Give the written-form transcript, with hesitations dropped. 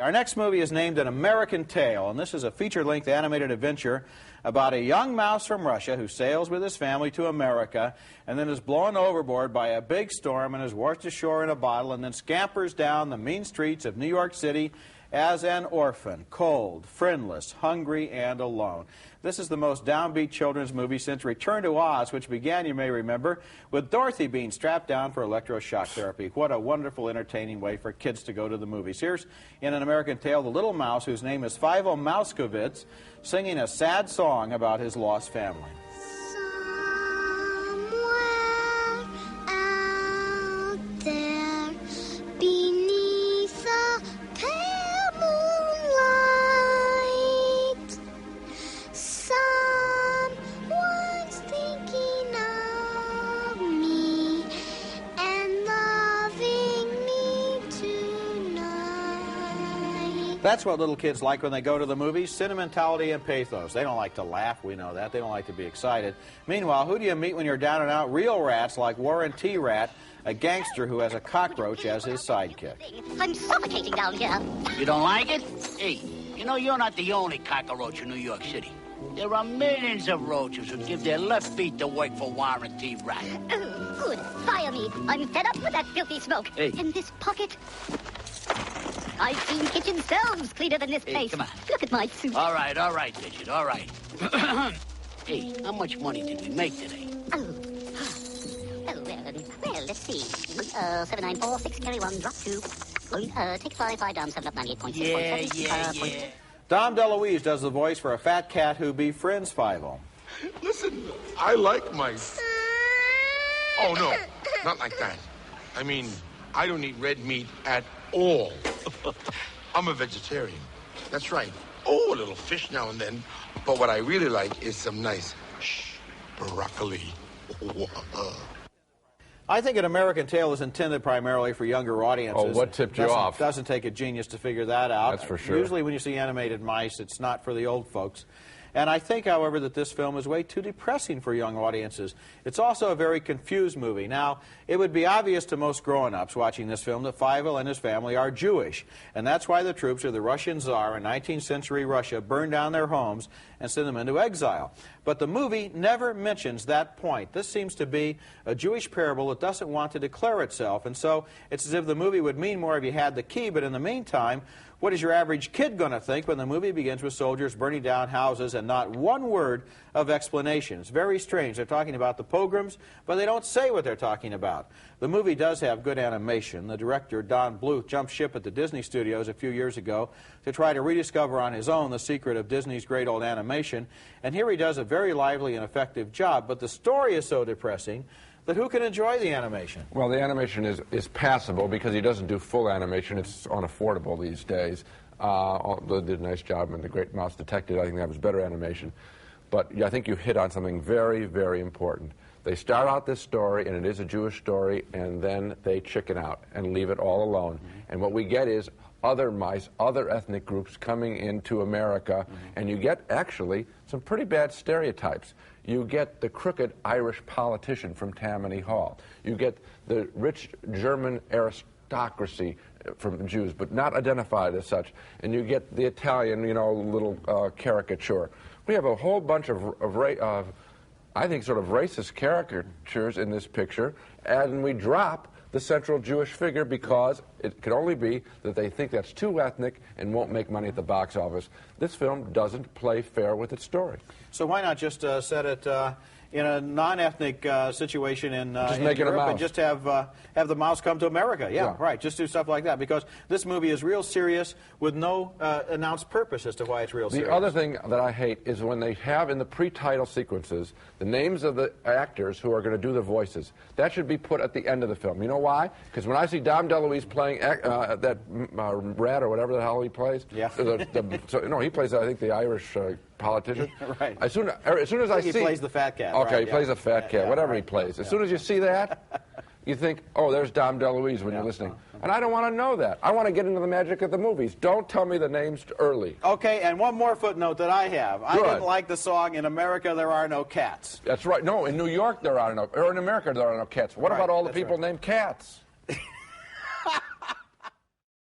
Our next movie is named An American Tale, and this is a feature-length animated adventure about a young mouse from Russia who sails with his family to America and then is blown overboard by a big storm and is washed ashore in a bottle and then scampers down the mean streets of New York City as an orphan, cold, friendless, hungry, and alone. This is the most downbeat children's movie since Return to Oz, which began, you may remember, with Dorothy being strapped down for electroshock therapy. What a wonderful, entertaining way for kids to go to the movies. Here's, in An American Tale, the little mouse, whose name is Fivo Mouskovitz, singing a sad song about his lost family. That's what little kids like when they go to the movies, sentimentality and pathos. They don't like to laugh, we know that. They don't like to be excited. Meanwhile, who do you meet when you're down and out? Real rats like Warren T. Rat, a gangster who has a cockroach as his sidekick. I'm suffocating down here. You don't like it? Hey, you know you're not the only cockroach in New York City. There are millions of roaches who give their left feet to work for Warren T. Rat. Oh, good. Fire me. I'm fed up with that filthy smoke. Hey. In this pocket... I've seen kitchen stoves cleaner than this place. Come on. Look at my suit. All right, Bridget, all right. Hey, how much money did we make today? Well, let's see. 7946, carry 1, drop 2. Take 5 down, 7 up, 98.6. Yeah. Dom DeLuise does the voice for a fat cat who befriends Fivo. Listen, I like mice. Oh, no, not like that. I mean, I don't eat red meat at all. I'm a vegetarian. That's right. Oh, a little fish now and then. But what I really like is some nice broccoli. I think An American Tale is intended primarily for younger audiences. Oh, what tipped you off? Doesn't take a genius to figure that out. That's for sure. Usually when you see animated mice, it's not for the old folks. And I think, however, that this film is way too depressing for young audiences. It's also a very confused movie. Now, it would be obvious to most grown-ups watching this film that Fivo and his family are Jewish, and that's why the troops of the Russian Tsar in 19th century Russia burned down their homes and sent them into exile. But the movie never mentions that point. This seems to be a Jewish parable that doesn't want to declare itself, and so it's as if the movie would mean more if you had the key, but in the meantime, what is your average kid going to think when the movie begins with soldiers burning down houses and not one word of explanation? It's very strange. They're talking about the pogroms, but they don't say what they're talking about. The movie does have good animation. The director, Don Bluth, jumped ship at the Disney Studios a few years ago to try to rediscover on his own the secret of Disney's great old animation, and here he does a very lively and effective job, but the story is so depressing that who can enjoy the animation? Well, the animation is passable because he doesn't do full animation. It's unaffordable these days. They did a nice job in The Great Mouse Detective. I think that was better animation. But I think you hit on something very, very important. They start out this story, and it is a Jewish story, and then they chicken out and leave it all alone. Mm-hmm. And what we get is other mice, other ethnic groups coming into America, and you get, actually, some pretty bad stereotypes. You get the crooked Irish politician from Tammany Hall. You get the rich German aristocracy from Jews, but not identified as such. And you get the Italian, little caricature. We have a whole bunch of I think, sort of racist caricatures in this picture, and we drop the central Jewish figure because it could only be that they think that's too ethnic and won't make money at the box office. This film doesn't play fair with its story. So why not just set it in a non-ethnic situation in Europe and just have the mouse come to America? Yeah, right. Just do stuff like that, because this movie is real serious with no announced purpose as to why it's real serious. The other thing that I hate is when they have in the pre-title sequences the names of the actors who are going to do the voices. That should be put at the end of the film. You know why? Because when I see Dom DeLuise playing that rat or whatever the hell he plays, he plays, I think, the Irish politician. Right. As soon as I see... He plays the fat cat. Okay, right, he plays a fat cat, whatever he plays. As soon as you see that, you think, oh, there's Dom DeLuise when you're listening. And I don't want to know that. I want to get into the magic of the movies. Don't tell me the names early. Okay, and one more footnote that I have. I didn't like the song, "In America There Are No Cats." That's right. No, in New York there are no, or in America there are no cats. What about all the people named Cats?